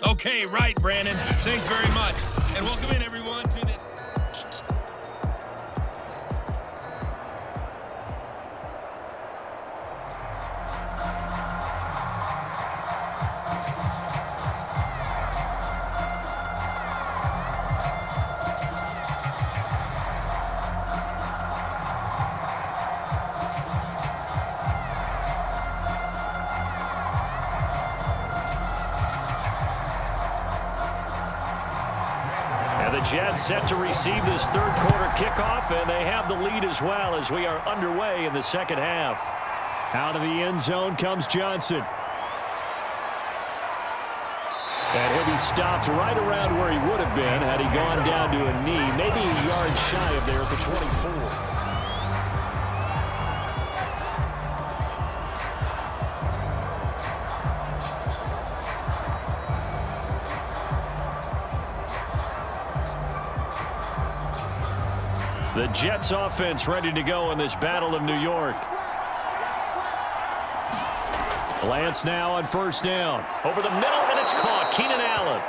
Okay, right, Brandon. Thanks very much. And welcome in, everyone, to this. The Jets set to receive this third quarter kickoff, and they have the lead as well as we are underway in the second half. Out of the end zone comes Johnson. And he'll be stopped right around where he would have been had he gone down to a knee, maybe a yard shy of there at the 24. The Jets offense ready to go in this Battle of New York. Lance now on first down. Over the middle, and it's caught. Keenan Allen.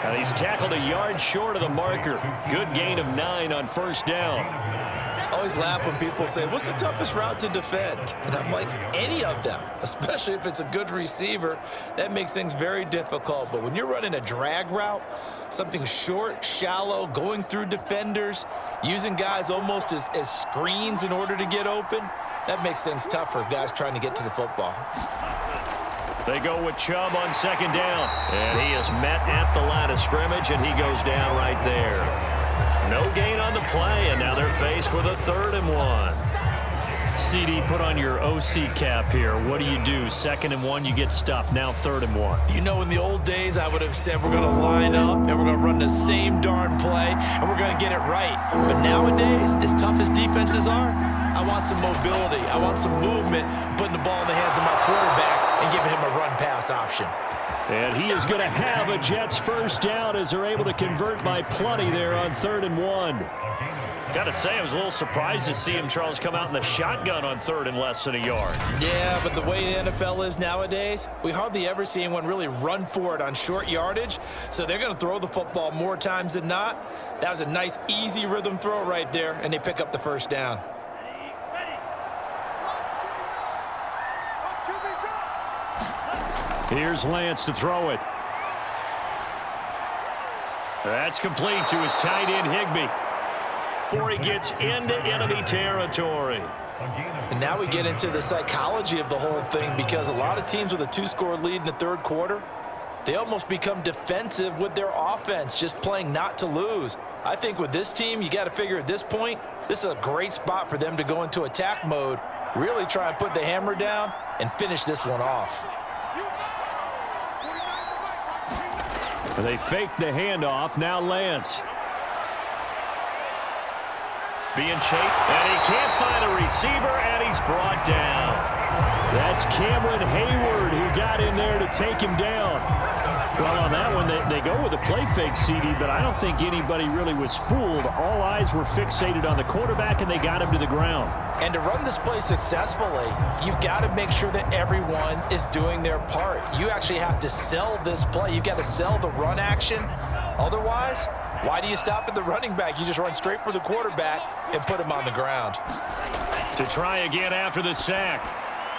And he's tackled a yard short of the marker. Good gain of 9 on first down. I always laugh when people say, what's the toughest route to defend? And I'm like, any of them, especially if it's a good receiver. That makes things very difficult. But when you're running a drag route, something short, shallow, going through defenders, using guys almost as screens in order to get open, that makes things tough for guys trying to get to the football. They go with Chubb on second down. And he is met at the line of scrimmage, and he goes down right there. No gain on the play, and now they're faced with a 3rd and 1. CD, put on your OC cap here. What do? 2nd and 1, you get stuffed. Now 3rd and 1. You know, in the old days, I would have said we're going to line up and we're going to run the same darn play and we're going to get it right. But nowadays, as tough as defenses are, I want some mobility. I want some movement, putting the ball in the hands of my quarterback and giving him a run-pass option. And he is going to have a Jets first down as they're able to convert by plenty there on 3rd and 1. Got to say, I was a little surprised to see him, Charles, come out in the shotgun on 3rd and less than a yard. Yeah, but the way the NFL is nowadays, we hardly ever see anyone really run for it on short yardage. So they're going to throw the football more times than not. That was a nice, easy rhythm throw right there, and they pick up the first down. Here's Lance to throw it. That's complete to his tight end, Higbee. Before he gets into enemy territory. And now we get into the psychology of the whole thing, because a lot of teams with a 2-score lead in the third quarter, they almost become defensive with their offense, just playing not to lose. I think with this team, you got to figure at this point, this is a great spot for them to go into attack mode, really try and put the hammer down and finish this one off. They fake the handoff. Now Lance. Being chased, and he can't find a receiver, and he's brought down. That's Cameron Hayward who got in there to take him down. Well, on that one, they go with a play fake, CD, but I don't think anybody really was fooled. All eyes were fixated on the quarterback, and they got him to the ground. And to run this play successfully, you've got to make sure that everyone is doing their part. You actually have to sell this play. You've got to sell the run action. Otherwise, why do you stop at the running back? You just run straight for the quarterback and put him on the ground. To try again after the sack,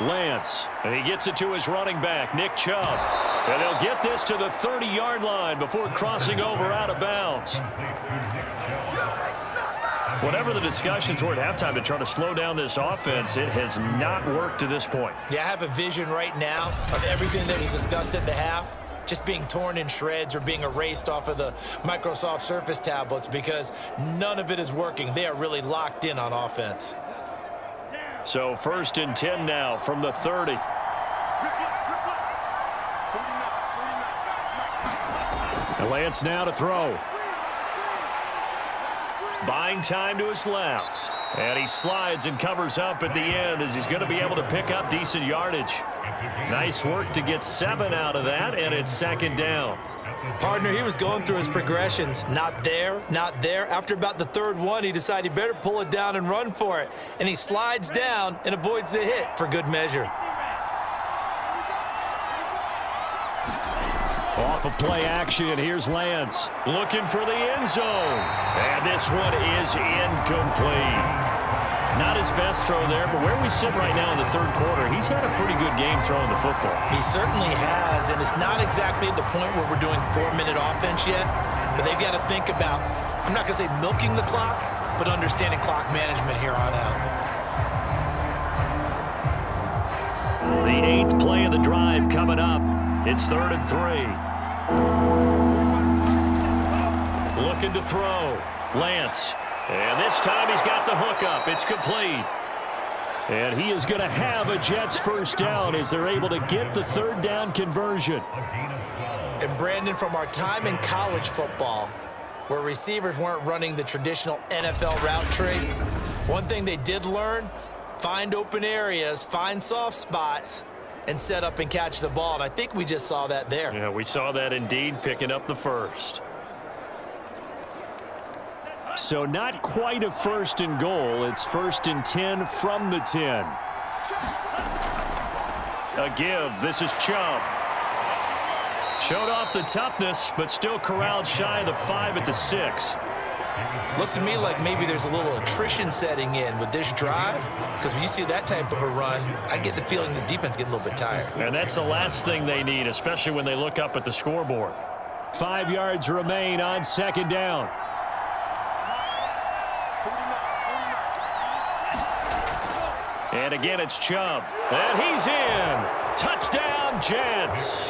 Lance, and he gets it to his running back, Nick Chubb. And they'll get this to the 30-yard line before crossing over out of bounds. Whatever the discussions were at halftime to try to slow down this offense, it has not worked to this point. Yeah, I have a vision right now of everything that was discussed at the half just being torn in shreds or being erased off of the Microsoft Surface tablets, because none of it is working. They are really locked in on offense. So 1st and 10 now from the 30. And Lance now to throw. Buying time to his left. And he slides and covers up at the end as he's going to be able to pick up decent yardage. Nice work to get 7 out of that, and it's 2nd down. Partner, he was going through his progressions. Not there, not there. After about the 3rd one, he decided he better pull it down and run for it. And he slides down and avoids the hit for good measure. Off of play action. Here's Lance looking for the end zone. And this one is incomplete. Not his best throw there, but where we sit right now in the third quarter, he's had a pretty good game throwing the football. He certainly has, and it's not exactly at the point where we're doing 4-minute offense yet, but they've got to think about, I'm not going to say milking the clock, but understanding clock management here on out. The 8th play of the drive coming up. It's 3rd and 3. Looking to throw. Lance. And this time he's got the hook up. It's complete. And he is going to have a Jets first down as they're able to get the 3rd down conversion. And Brandon, from our time in college football, where receivers weren't running the traditional NFL route tree, one thing they did learn, find open areas, find soft spots, and set up and catch the ball. And I think we just saw that there. Yeah, we saw that indeed, picking up the first. So not quite a 1st and goal. It's 1st and 10 from the 10. A give. This is Chubb. Showed off the toughness, but still corralled shy of the 5 at the 6. Looks to me like maybe there's a little attrition setting in with this drive, because when you see that type of a run, I get the feeling the defense getting a little bit tired. And that's the last thing they need, especially when they look up at the scoreboard. 5 yards remain on 2nd down. And again, it's Chubb. And he's in. Touchdown, Jets.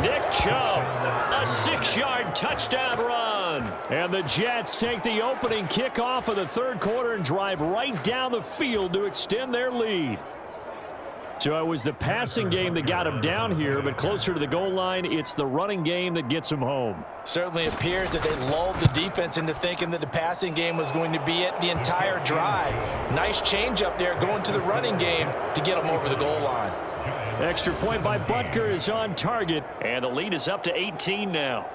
Nick Chubb, a 6-yard touchdown run. And the Jets take the opening kickoff of the 3rd quarter and drive right down the field to extend their lead. So it was the passing game that got him down here, but closer to the goal line, it's the running game that gets him home. Certainly appears that they lulled the defense into thinking that the passing game was going to be it the entire drive. Nice change up there going to the running game to get them over the goal line. Extra point by Butker is on target, and the lead is up to 18 now.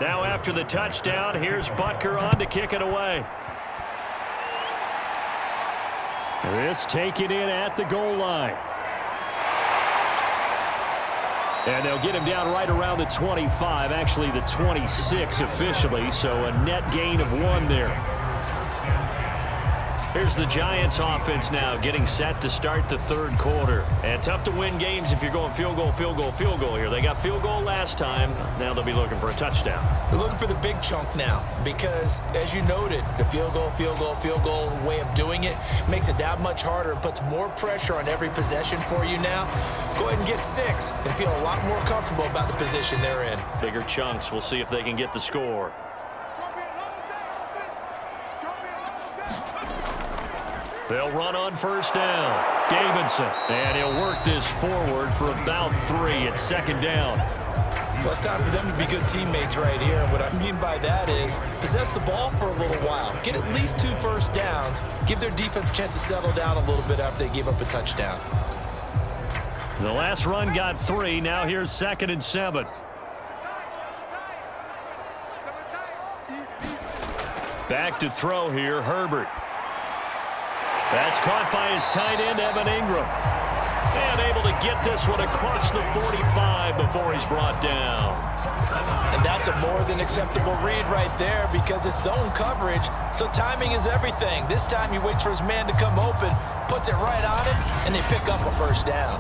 Now after the touchdown, here's Butker on to kick it away. This taken in at the goal line. And they'll get him down right around the 25, actually the 26 officially, so a net gain of 1 there. Here's the Giants offense now getting set to start the 3rd quarter. And tough to win games if you're going field goal, field goal, field goal here. They got field goal last time. Now they'll be looking for a touchdown. They're looking for the big chunk now because, as you noted, the field goal way of doing it makes it that much harder and puts more pressure on every possession for you now. Go ahead and get 6 and feel a lot more comfortable about the position they're in. Bigger chunks. We'll see if they can get the score. They'll run on 1st down. Davidson. And he'll work this forward for about 3 at 2nd down. Well, it's time for them to be good teammates right here. And what I mean by that is possess the ball for a little while. Get at least 2 first downs. Give their defense a chance to settle down a little bit after they give up a touchdown. The last run got 3. Now here's 2nd and 7. Back to throw here, Herbert. That's caught by his tight end, Evan Ingram. And able to get this one across the 45 before he's brought down. And that's a more than acceptable read right there because it's zone coverage, so timing is everything. This time he waits for his man to come open, puts it right on him, and they pick up a first down.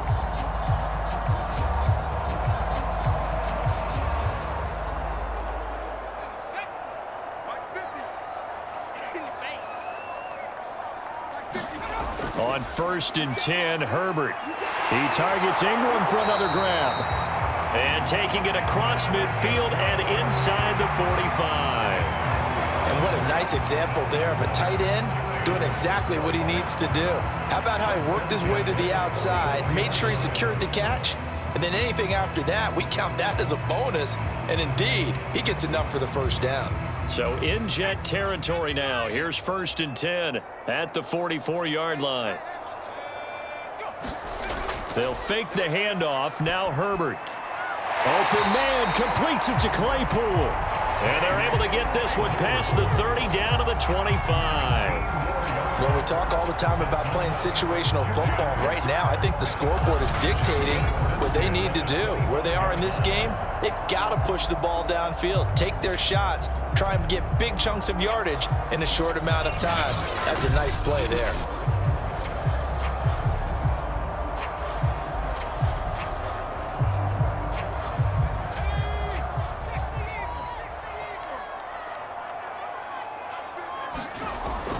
On 1st and 10, Herbert. He targets Ingram for another grab. And taking it across midfield and inside the 45. And what a nice example there of a tight end doing exactly what he needs to do. How about how he worked his way to the outside, made sure he secured the catch, and then anything after that, we count that as a bonus. And indeed, he gets enough for the first down. So in Jet territory now. Here's 1st and 10 at the 44-yard line. They'll fake the handoff. Now Herbert. Open man, completes it to Claypool. And they're able to get this one past the 30 down to the 25. Well, we talk all the time about playing situational football. Right now, I think the scoreboard is dictating what they need to do. Where they are in this game, they've got to push the ball downfield, take their shots, try and get big chunks of yardage in a short amount of time. That's a nice play there.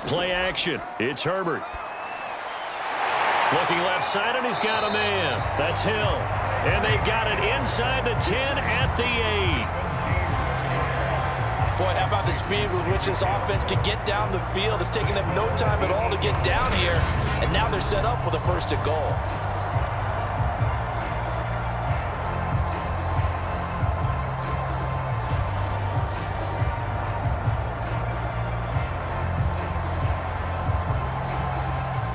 Play action. It's Herbert. Looking left side, and he's got a man. That's Hill. And they've got it inside the 10 at the 8. Boy, how about the speed with which this offense can get down the field? It's taken them no time at all to get down here, and now they're set up with a 1st and goal.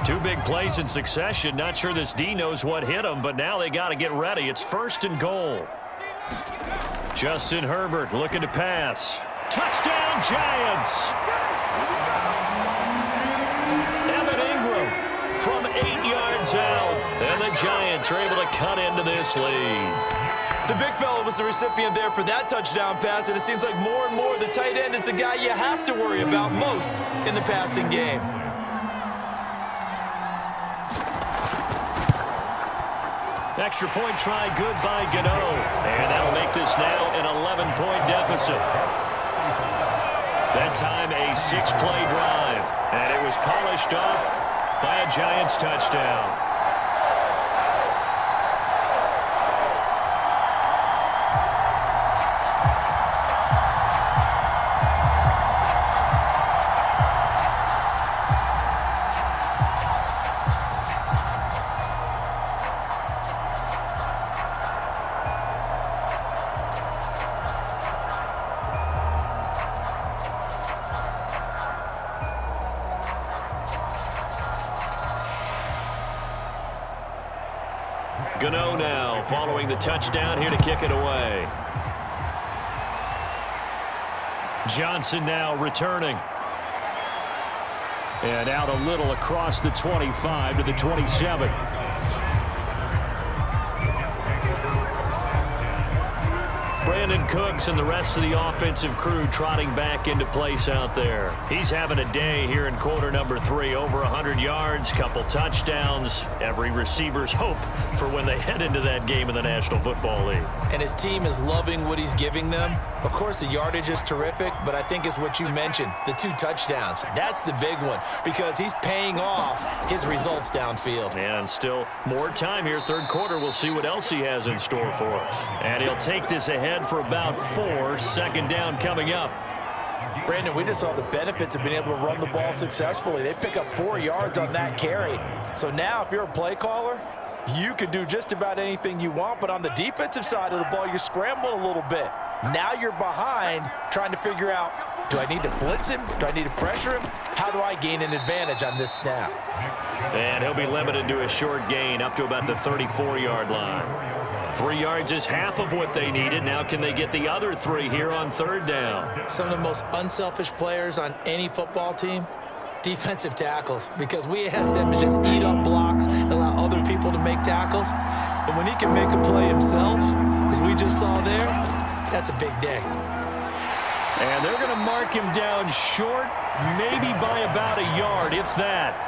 Two big plays in succession. Not sure this D knows what hit him, but now they got to get ready. It's 1st and goal. Justin Herbert looking to pass. Touchdown, Giants! Evan Ingram from 8 yards out. And the Giants are able to cut into this lead. The big fella was the recipient there for that touchdown pass, and it seems like more and more the tight end is the guy you have to worry about most in the passing game. Extra point try good by Gano. And that'll make this now an 11-point deficit. That time a 6-play drive. And it was polished off by a Giants touchdown. Gano now following the touchdown here to kick it away. Johnson now returning. And out a little across the 25 to the 27. Brandon Cooks and the rest of the offensive crew trotting back into place out there. He's having a day here in quarter number 3. Over 100 yards, couple touchdowns. Every receiver's hope for when they head into that game in the National Football League. And his team is loving what he's giving them. Of course, the yardage is terrific, but I think it's what you mentioned, the 2 touchdowns. That's the big one because he's paying off his results downfield. And still more time here. Third quarter, we'll see what else he has in store for us. And he'll take this ahead for about 4. Second down coming up. Brandon, we just saw the benefits of being able to run the ball successfully. They pick up 4 yards on that carry. So now if you're a play caller, you can do just about anything you want, but on the defensive side of the ball, you scramble a little bit. Now you're behind trying to figure out, do I need to blitz him? Do I need to pressure him? How do I gain an advantage on this snap? And he'll be limited to a short gain up to about the 34-yard line. 3 yards is half of what they needed. Now can they get the other 3 here on third down? Some of the most unselfish players on any football team, defensive tackles, because we ask them to just eat up blocks and allow other people to make tackles. But when he can make a play himself, as we just saw there, that's a big day. And they're going to mark him down short, maybe by about a yard, if that.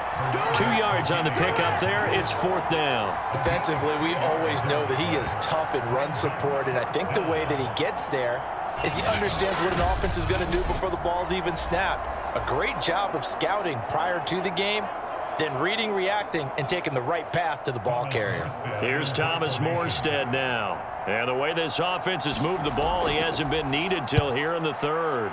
2 yards on the pickup there. It's 4th down. Defensively, we always know that he is tough in run support, and I think the way that he gets there is he understands what an offense is going to do before the ball's even snapped. A great job of scouting prior to the game, then reading, reacting, and taking the right path to the ball carrier. Here's Thomas Morstead now. And the way this offense has moved the ball, he hasn't been needed till here in the 3rd.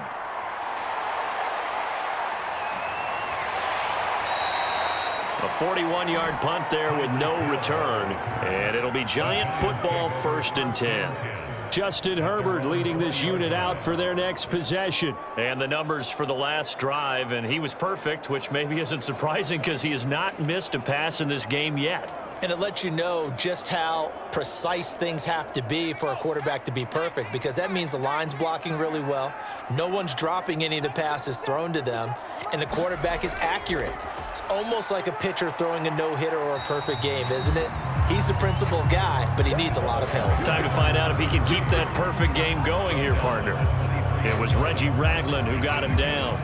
A 41-yard punt there with no return. And it'll be Giant football 1st and 10. Justin Herbert leading this unit out for their next possession. And the numbers for the last drive, and he was perfect, which maybe isn't surprising because he has not missed a pass in this game yet. And it lets you know just how precise things have to be for a quarterback to be perfect, because that means the line's blocking really well, no one's dropping any of the passes thrown to them, and the quarterback is accurate. It's almost like a pitcher throwing a no-hitter or a perfect game, isn't it? He's the principal guy, but he needs a lot of help. Time to find out if he can keep that perfect game going here, partner. It was Reggie Ragland who got him down.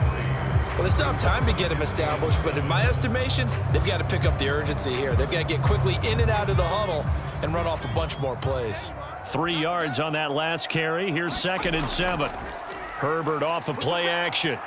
Well, they still have time to get him established, but in my estimation, they've got to pick up the urgency here. They've got to get quickly in and out of the huddle and run off a bunch more plays. 3 yards on that last carry. Here's 2nd and 7. Herbert off of play action.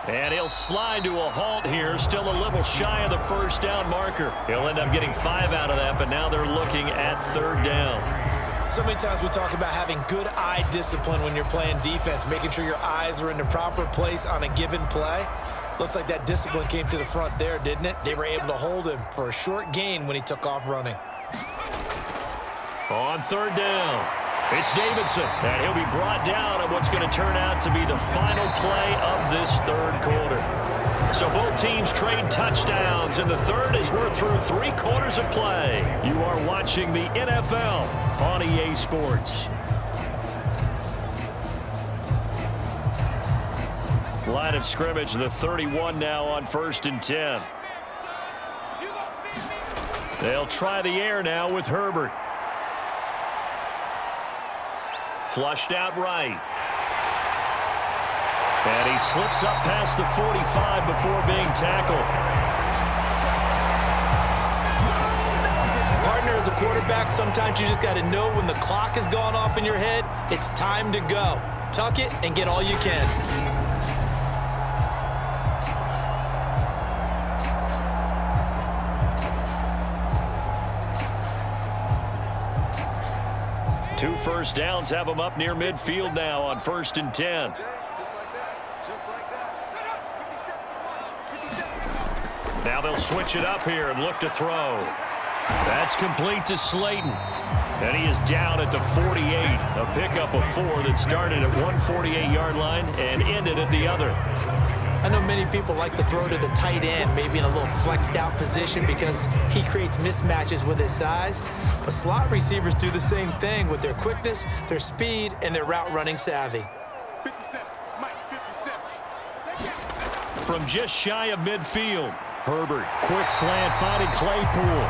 And he'll slide to a halt here, still a little shy of the first down marker. He'll end up getting 5 out of that, but now they're looking at 3rd down. So many times we talk about having good eye discipline when you're playing defense, making sure your eyes are in the proper place on a given play. Looks like that discipline came to the front there, didn't it? They were able to hold him for a short gain when he took off running. On 3rd down, it's Davidson, and he'll be brought down on what's going to turn out to be the final play of this 3rd quarter. So both teams trade touchdowns, and the 3rd as we're through 3 quarters of play. You are watching the NFL on EA Sports. Line of scrimmage, the 31 now on 1st and 10. They'll try the air now with Herbert. Flushed out right. And he slips up past the 45 before being tackled. Partner, as a quarterback, sometimes you just got to know when the clock has gone off in your head, it's time to go. Tuck it and get all you can. Two first downs have him up near midfield now on 1st and 10. Now they'll switch it up here and look to throw. That's complete to Slayton. And he is down at the 48. A pickup of 4 that started at 148-yard line and ended at the other. I know many people like to throw to the tight end, maybe in a little flexed out position because he creates mismatches with his size. But slot receivers do the same thing with their quickness, their speed, and their route running savvy. 57, Mike, 57. From just shy of midfield, Herbert, quick slant, finding Claypool.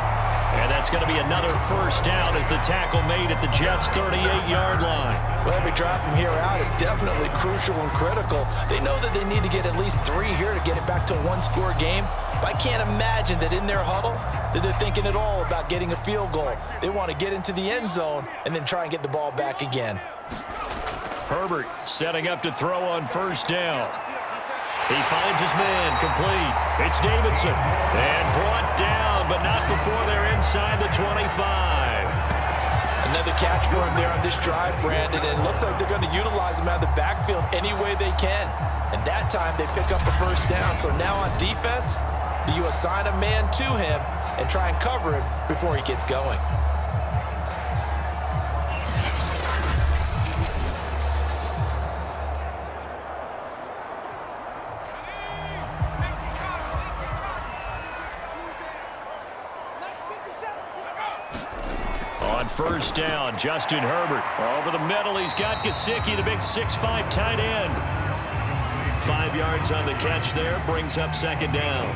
And that's going to be another first down as the tackle made at the Jets' 38-yard line. Well, every drive from here out is definitely crucial and critical. They know that they need to get at least 3 here to get it back to a one-score game. But I can't imagine that in their huddle that they're thinking at all about getting a field goal. They want to get into the end zone and then try and get the ball back again. Herbert setting up to throw on first down. He finds his man, complete. It's Davidson, and brought down, but not before they're inside the 25. Another catch for him there on this drive, Brandon, and it looks like they're going to utilize him out of the backfield any way they can. And that time they pick up the first down. So now on defense, do you assign a man to him and try and cover him before he gets going? On first down, Justin Herbert. Over the middle, he's got Gesicki, the big 6'5" tight end. 5 yards on the catch there, brings up second down.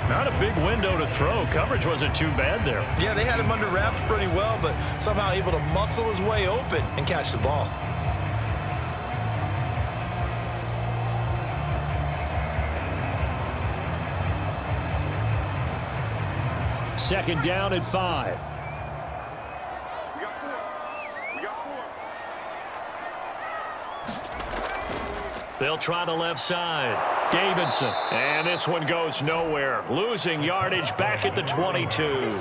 Not a big window to throw. Coverage wasn't too bad there. Yeah, they had him under wraps pretty well, but somehow able to muscle his way open and catch the ball. Second down and 5. They'll try the left side. Davidson. And this one goes nowhere. Losing yardage back at the 22.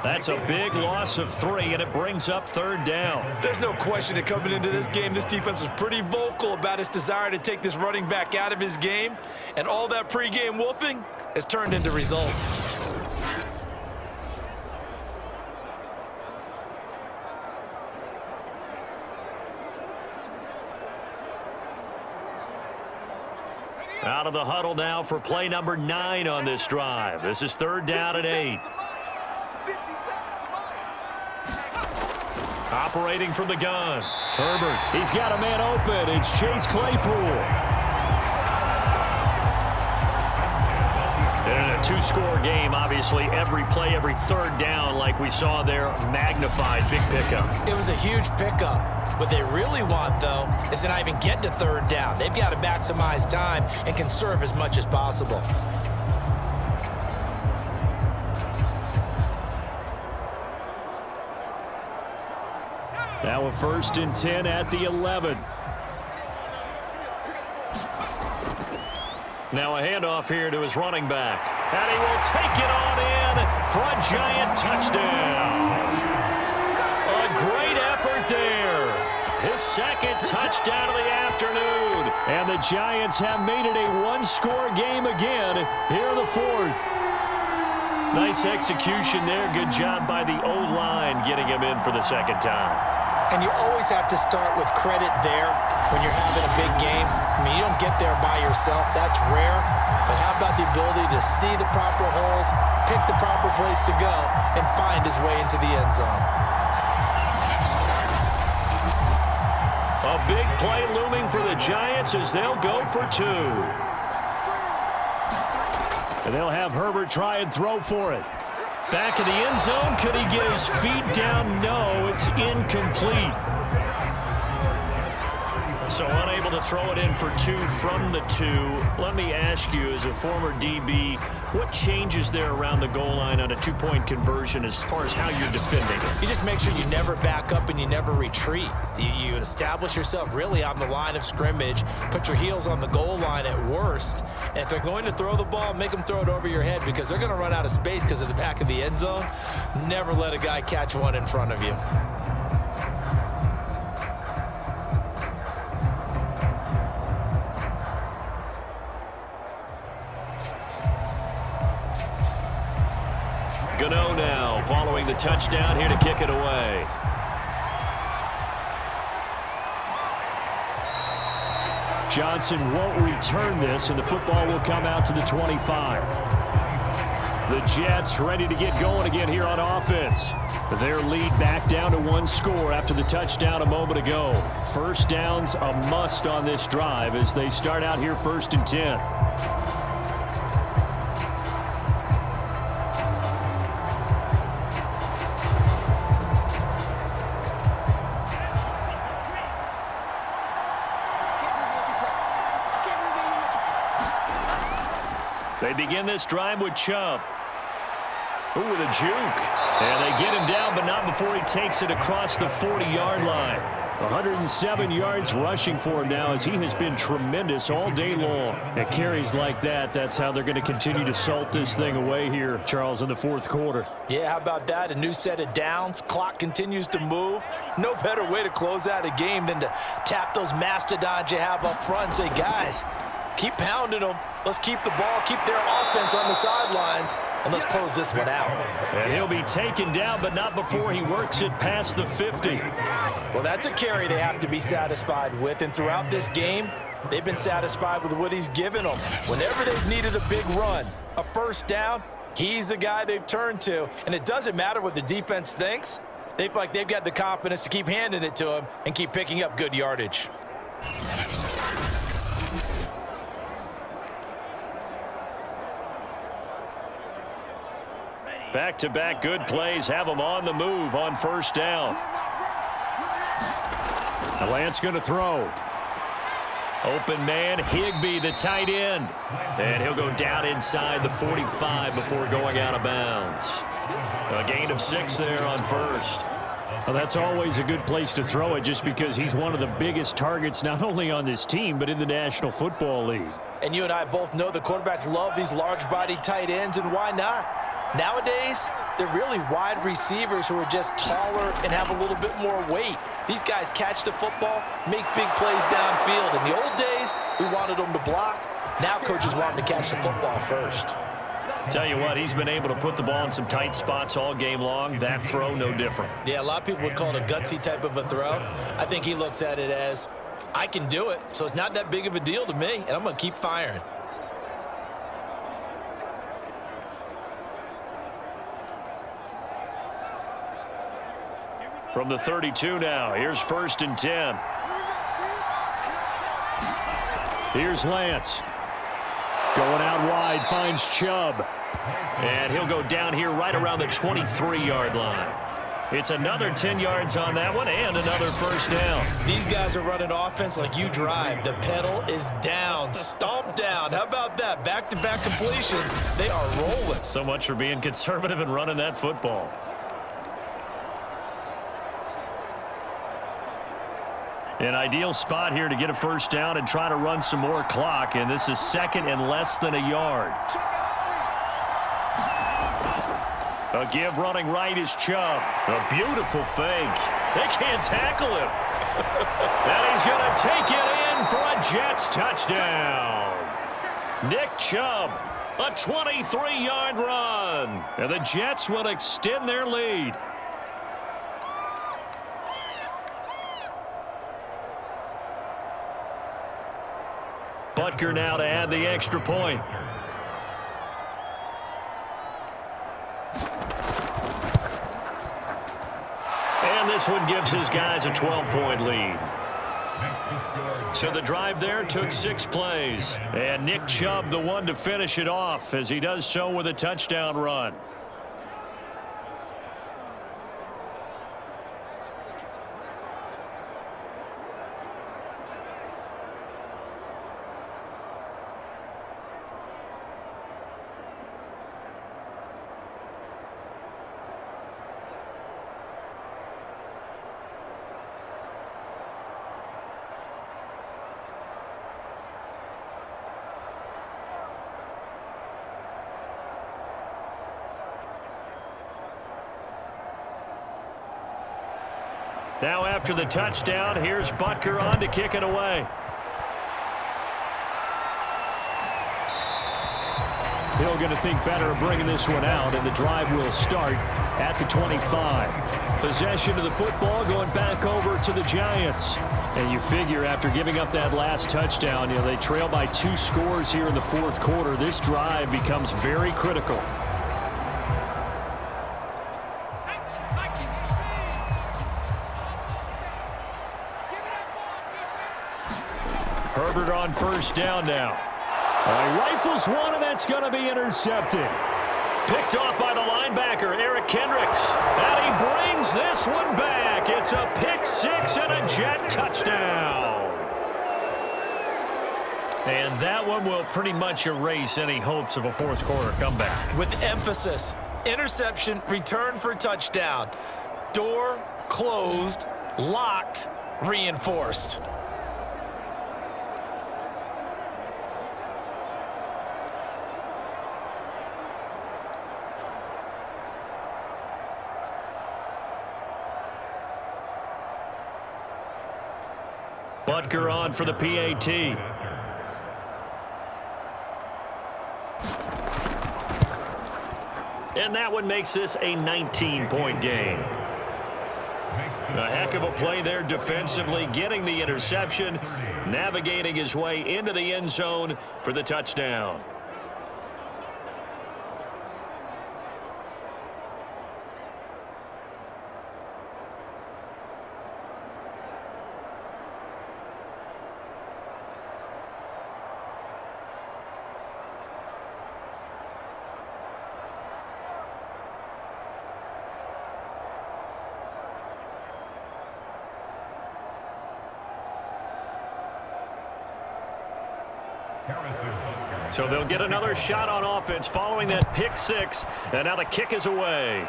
That's a big loss of 3, and it brings up third down. There's no question that coming into this game, this defense was pretty vocal about its desire to take this running back out of his game, and all that pregame wolfing has turned into results. Out of the huddle now for play number 9 on this drive. This is 3rd down and 8. Operating from the gun. Herbert, he's got a man open. It's Chase Claypool. And in a 2-score game, obviously, every play, every 3rd down, like we saw there, magnified. Big pickup. It was a huge pickup. What they really want, though, is to not even get to 3rd down. They've got to maximize time and conserve as much as possible. Now a 1st and 10 at the 11. Now a handoff here to his running back. And he will take it on in for a giant touchdown. A great effort there. His 2nd touchdown of the afternoon. And the Giants have made it a 1-score game again here in the 4th. Nice execution there. Good job by the O-line getting him in for the 2nd time. And you always have to start with credit there when you're having a big game. I mean, you don't get there by yourself. That's rare. But how about the ability to see the proper holes, pick the proper place to go, and find his way into the end zone? A big play looming for the Giants as they'll go for 2. And they'll have Herbert try and throw for it. Back in the end zone. Could he get his feet down? No, it's incomplete. So unable to throw it in for 2 from the 2. Let me ask you, as a former DB, what changes there around the goal line on a 2-point conversion as far as how you're defending it? You just make sure you never back up and you never retreat. You establish yourself really on the line of scrimmage, put your heels on the goal line at worst, and if they're going to throw the ball, make them throw it over your head because they're going to run out of space because of the back of the end zone. Never let a guy catch one in front of you. Gano now following the touchdown here to kick it away. Johnson won't return this, and the football will come out to the 25. The Jets ready to get going again here on offense. Their lead back down to 1 score after the touchdown a moment ago. 1st down's a must on this drive as they start out here 1st and 10. They begin this drive with Chubb. Ooh, with a juke. And they get him down, but not before he takes it across the 40-yard line. 107 yards rushing for him now as he has been tremendous all day long. At carries like that, that's how they're going to continue to salt this thing away here, Charles, in the 4th quarter. Yeah, how about that? A new set of downs. Clock continues to move. No better way to close out a game than to tap those mastodons you have up front and say, guys, keep pounding them. Let's keep the ball, keep their offense on the sidelines, and let's close this one out. And he'll be taken down, but not before he works it past the 50. Well, that's a carry they have to be satisfied with, and throughout this game, they've been satisfied with what he's given them. Whenever they've needed a big run, a 1st down, he's the guy they've turned to, and it doesn't matter what the defense thinks. They feel like they've got the confidence to keep handing it to him and keep picking up good yardage. Back-to-back good plays have them on the move on 1st down. Lance going to throw. Open man, Higbee, the tight end. And he'll go down inside the 45 before going out of bounds. A gain of 6 there on 1st. Well, that's always a good place to throw it just because he's one of the biggest targets not only on this team but in the National Football League. And you and I both know the quarterbacks love these large-bodied tight ends, and why not? Nowadays, they're really wide receivers who are just taller and have a little bit more weight. These guys catch the football, make big plays downfield. In the old days, we wanted them to block. Now coaches want them to catch the football first. Tell you what, he's been able to put the ball in some tight spots all game long. That throw, no different. Yeah, a lot of people would call it a gutsy type of a throw. I think he looks at it as, I can do it, so it's not that big of a deal to me, and I'm going to keep firing. From the 32 now, here's 1st and 10. Here's Lance. Going out wide, finds Chubb. And he'll go down here right around the 23-yard line. It's another 10 yards on that one and another 1st down. These guys are running offense like you drive. The pedal is down, stomp down. How about that? Back-to-back completions. They are rolling. So much for being conservative and running that football. An ideal spot here to get a 1st down and try to run some more clock, and this is 2nd and less than a yard. A give running right is Chubb. A beautiful fake. They can't tackle him. And he's going to take it in for a Jets touchdown. Nick Chubb, a 23-yard run. And the Jets will extend their lead. Butker now to add the extra point. And this one gives his guys a 12-point lead. So the drive there took 6 plays. And Nick Chubb, the one to finish it off, as he does so with a touchdown run. Now after the touchdown, here's Butker on to kick it away. Hill going to think better of bringing this one out, and the drive will start at the 25. Possession of the football going back over to the Giants. And you figure after giving up that last touchdown, they trail by 2 scores here in the 4th quarter. This drive becomes very critical. Herbert on 1st down now. Rifles one, and that's going to be intercepted. Picked off by the linebacker, Eric Kendricks. And he brings this one back. It's a pick 6 and a Jet touchdown. And that one will pretty much erase any hopes of a 4th quarter comeback. With emphasis, interception, return for touchdown. Door closed, locked, reinforced. Butker on for the PAT. And that one makes this a 19-point game. A heck of a play there defensively, getting the interception, navigating his way into the end zone for the touchdown. So they'll get another shot on offense following that pick 6. And now the kick is away.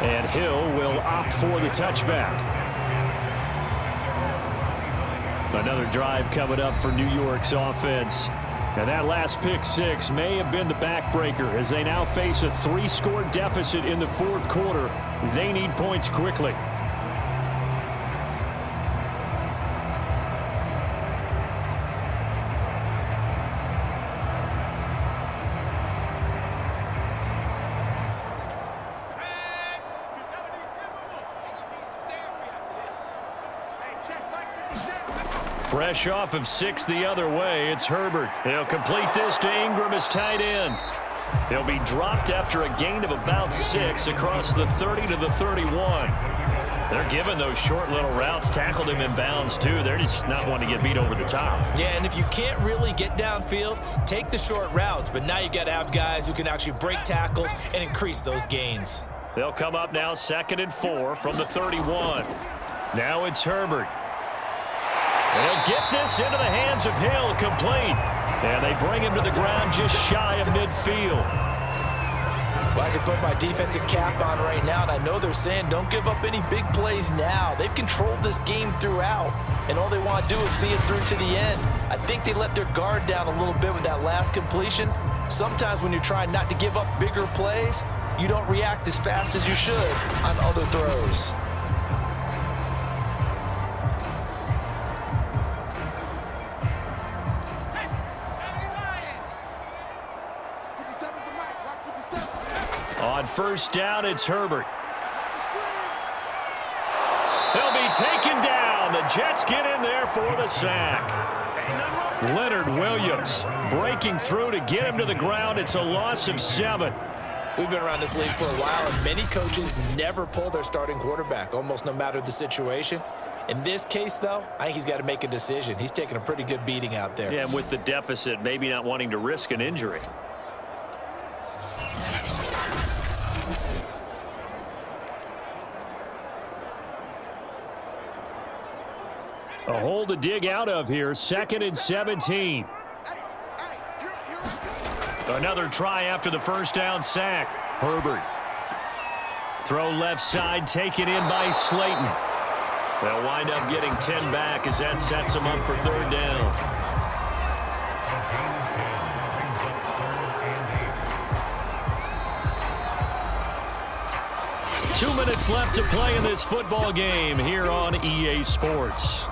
And Hill will opt for the touchback. Another drive coming up for New York's offense. And that last pick 6 may have been the backbreaker as they now face a 3-score deficit in the 4th quarter. They need points quickly. Fresh off of 6 the other way, it's Herbert. He'll complete this to Ingram as tight end. He'll be dropped after a gain of about 6 across the 30 to the 31. They're giving those short little routes, tackled him in bounds too. They're just not wanting to get beat over the top. Yeah, and if you can't really get downfield, take the short routes. But now you got to have guys who can actually break tackles and increase those gains. They'll come up now 2nd and 4 from the 31. Now it's Herbert. And he'll get this into the hands of Hill, complete. And they bring him to the ground just shy of midfield. Well, I can put my defensive cap on right now, and I know they're saying don't give up any big plays now. They've controlled this game throughout, and all they want to do is see it through to the end. I think they let their guard down a little bit with that last completion. Sometimes when you're trying not to give up bigger plays, you don't react as fast as you should on other throws. On 1st down, it's Herbert. He'll be taken down. The Jets get in there for the sack. Leonard Williams breaking through to get him to the ground. It's a loss of 7. We've been around this league for a while, and many coaches never pull their starting quarterback, almost no matter the situation. In this case, though, I think he's got to make a decision. He's taking a pretty good beating out there. Yeah, and with the deficit, maybe not wanting to risk an injury. A hole to dig out of here, 2nd and 17. Another try after the 1st down sack. Herbert. Throw left side, taken in by Slayton. They'll wind up getting 10 back as that sets them up for 3rd down. Two minutes left to play in this football game here on EA Sports.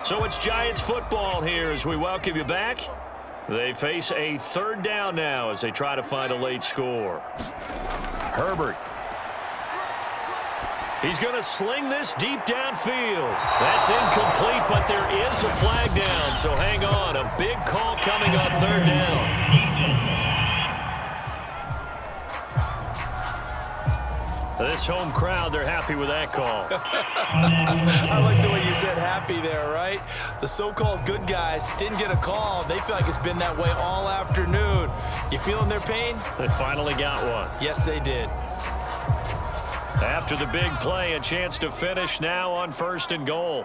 So it's Giants football here as we welcome you back. They face a 3rd down now as they try to find a late score. Herbert. He's going to sling this deep downfield. That's incomplete, but there is a flag down, so hang on. A big call coming on 3rd down. This home crowd, they're happy with that call. I like the way you said happy there, right? The so-called good guys didn't get a call. They feel like it's been that way all afternoon. You feeling their pain? They finally got one. Yes, they did. After the big play, a chance to finish now on 1st and goal.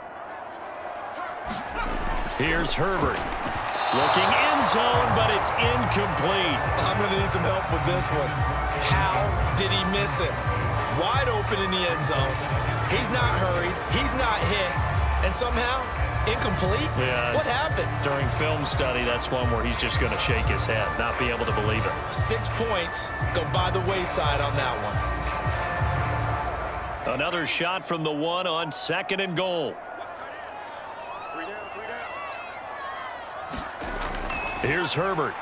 Here's Herbert. Looking end zone, but it's incomplete. I'm going to need some help with this one. How did he miss it? Wide open in the end zone. He's not hurried. He's not hit. And somehow, incomplete? Yeah. What happened? During film study, that's one where he's just going to shake his head, not be able to believe it. 6 points go by the wayside on that one. Another shot from the 1 on 2nd and goal. Here's Herbert.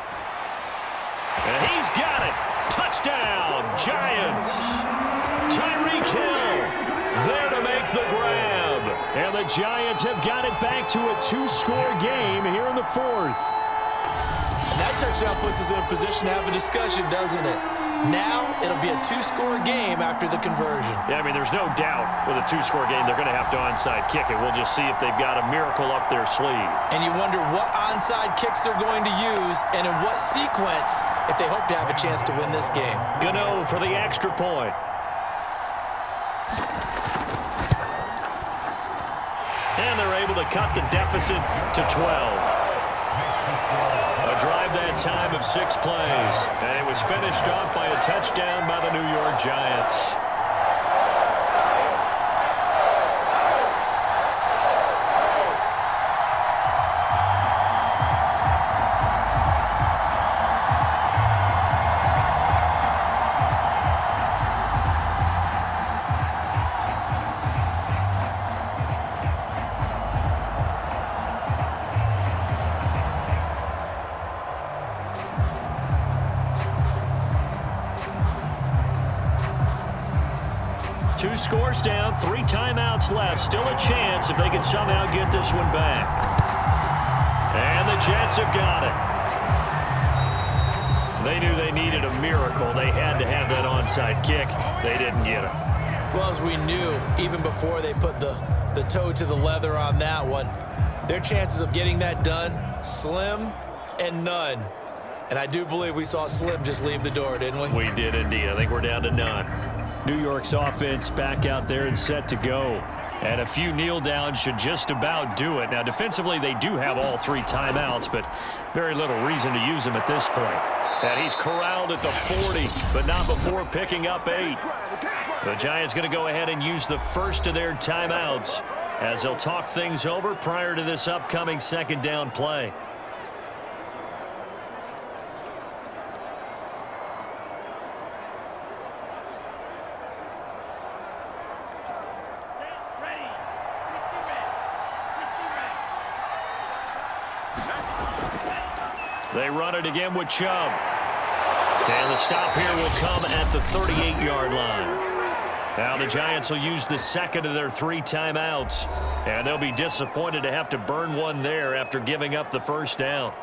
And he's got it. Touchdown, Giants. Tyreek Hill there to make the grab. And the Giants have got it back to a 2-score game here in the 4th. And that touchdown puts us in a position to have a discussion, doesn't it? Now it'll be a 2-score game after the conversion. Yeah, I mean, there's no doubt with a 2-score game they're going to have to onside kick it. We'll just see if they've got a miracle up their sleeve. And you wonder what onside kicks they're going to use and in what sequence if they hope to have a chance to win this game. Gano for the extra point. And they're able to cut the deficit to 12. A drive that time of 6 plays, and it was finished off by a touchdown by the New York Giants. 2 scores down, 3 timeouts left. Still a chance if they can somehow get this one back. And the Jets have got it. They knew they needed a miracle. They had to have that onside kick. They didn't get it. Well, as we knew, even before they put the toe to the leather on that one, their chances of getting that done, slim and none. And I do believe we saw Slim just leave the door, didn't we? We did indeed. I think we're down to none. New York's offense back out there and set to go. And a few kneel downs should just about do it. Now, defensively, they do have all 3 timeouts, but very little reason to use them at this point. And he's corralled at the 40, but not before picking up 8. The Giants going to go ahead and use the first of their timeouts as they'll talk things over prior to this upcoming 2nd down play. They run it again with Chubb. And the stop here will come at the 38-yard line. Now the Giants will use the 2nd of their 3 timeouts. And they'll be disappointed to have to burn one there after giving up the 1st down.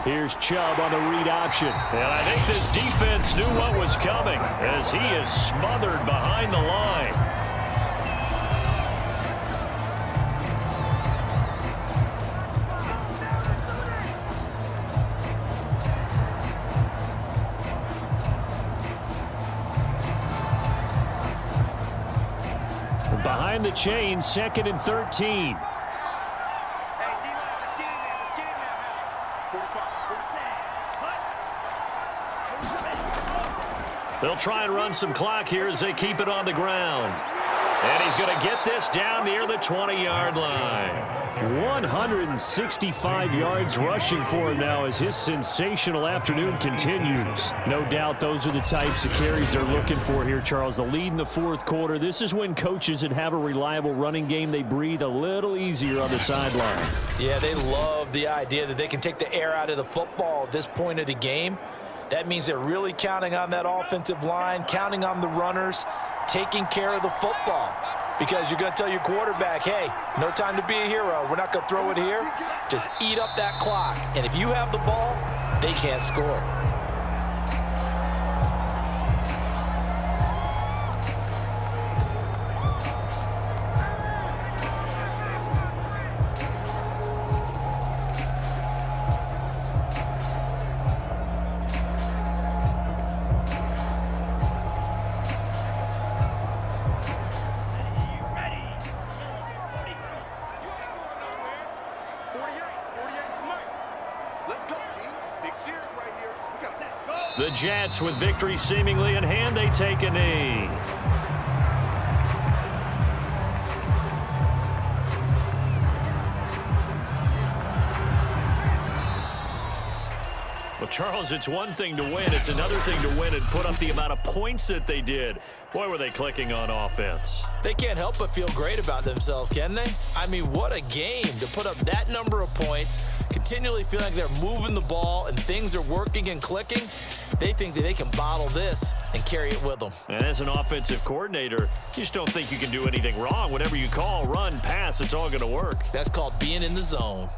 Here's Chubb on the read option. And I think this defense knew what was coming as he is smothered behind the line. Behind the chain, 2nd and 13. They'll try and run some clock here as they keep it on the ground. And he's going to get this down near the 20-yard line. 165 yards rushing for him now as his sensational afternoon continues. No doubt those are the types of carries they're looking for here, Charles. The lead in the 4th quarter. This is when coaches that have a reliable running game, they breathe a little easier on the sideline. Yeah, they love the idea that they can take the air out of the football at this point of the game. That means they're really counting on that offensive line, counting on the runners, taking care of the football. Because you're going to tell your quarterback, hey, no time to be a hero. We're not going to throw it here. Just eat up that clock. And if you have the ball, they can't score. The Jets, with victory seemingly in hand, they take a knee. Well, Charles, it's one thing to win. It's another thing to win and put up the amount of points that they did. Boy, were they clicking on offense. They can't help but feel great about themselves, can they? I mean, what a game to put up that number of points, continually feel like they're moving the ball and things are working and clicking. They think that they can bottle this and carry it with them. And as an offensive coordinator, you just don't think you can do anything wrong. Whatever you call, run, pass, it's all going to work. That's called being in the zone.